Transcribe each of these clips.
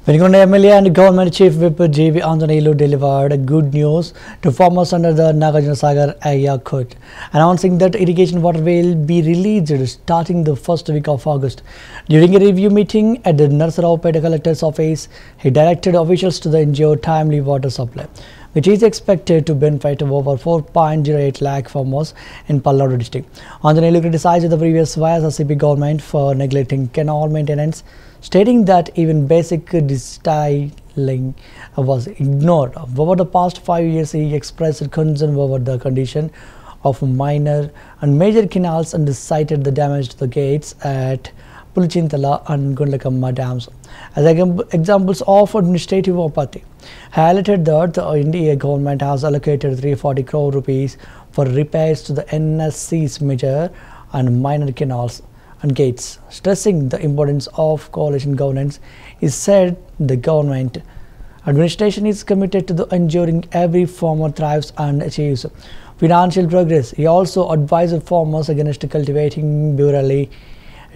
Venukonda MLA and Government Chief Whip G.V. Anjaneyulu delivered good news to farmers under the Nagarjunasagar area court, announcing that irrigation water will be released starting the first week of August. During a review meeting at the Narsaraopeta Collector's office, he directed officials to ensure timely water supply, which is expected to benefit over 4.08 lakh farmers in Palladu district. Anjaneyulu criticized the previous YSRCP government for neglecting canal maintenance, stating that even basic destyling was ignored. Over the past 5 years, he expressed concern over the condition of minor and major canals and cited the damage to the gates at Pulchintala and Gundlakamma dams as examples of administrative apathy. Highlighted that the India government has allocated 340 crore rupees for repairs to the NSC's major and minor canals and gates. Stressing the importance of coalition governance, he said the government administration is committed to ensuring every farmer thrives and achieves financial progress. He also advised farmers against cultivating burally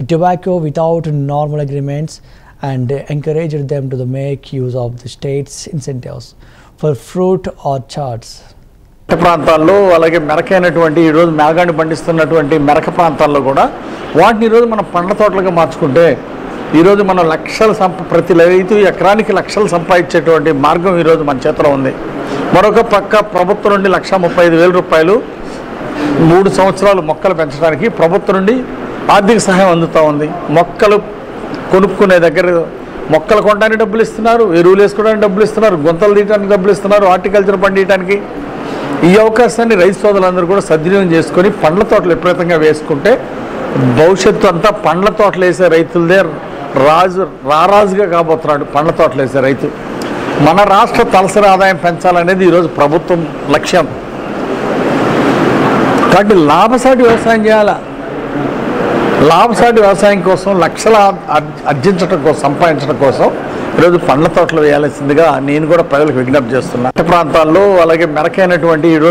tobacco without normal agreements and encouraged them to make use of the state's incentives for fruit orchards. ప్రాంతాల్లో అలాగే మెరకైనటువంటి ఈ రోజు మేఘాన్ని పండిస్తున్నటువంటి మెరక ప్రాంతాల్లో కూడా వాటిని ఈరోజు మనం పండ్ల తోటలుగా మార్చుకుంటే ఈరోజు మనం లక్షల ప్రతి రైతు ఎకరానికి లక్షలు సంపాదించేటువంటి మార్గం ఈరోజు మన చేతిలో ఉంది. మరొక పక్క ప్రభుత్వం నుండి 1,35,000 రూపాయలు 3 సంవత్సరాలు మొక్కలు పెంచడానికి ప్రభుత్వం నుండి ఆర్థిక సహాయం అందుతూ ఉంది. మొక్కలు కొనుక్కునే దగ్గర మొక్కలు కొనడానికి డబ్బులు ఇస్తున్నారు, ఎరువులు వేసుకోవడానికి డబ్బులు ఇస్తున్నారు, గుంతలు తీయడానికి డబ్బులు ఇస్తున్నారు, హార్టికల్చర్ పండించడానికి. ఈ అవకాశాన్ని రైతు సోదరులందరూ కూడా సద్వినియోగం చేసుకొని పండ్ల తోటలు విపరీతంగా వేసుకుంటే భవిష్యత్తు అంతా పండ్ల తోటలు వేసే రైతులదే రారాజుగా కాబోతున్నాడు. పండ్ల తోటలు వేసే రైతు మన రాష్ట్ర తలసరి ఆదాయం పెంచాలనేది ఈరోజు ప్రభుత్వం లక్ష్యం. కాబట్టి లాభసాటి వ్యవసాయం చేయాలా, లాభసాటి వ్యవసాయం కోసం లక్షల ఆర్జించడం కోసం సంపాదించడం కోసం ఈరోజు పండ్ల తోటలు వేయాల్సిందిగా నేను కూడా ప్రజలకు విజ్ఞప్తి చేస్తున్నా. ప్రాంతాల్లో అలాగే మెరకైనటువంటి ఈరోజు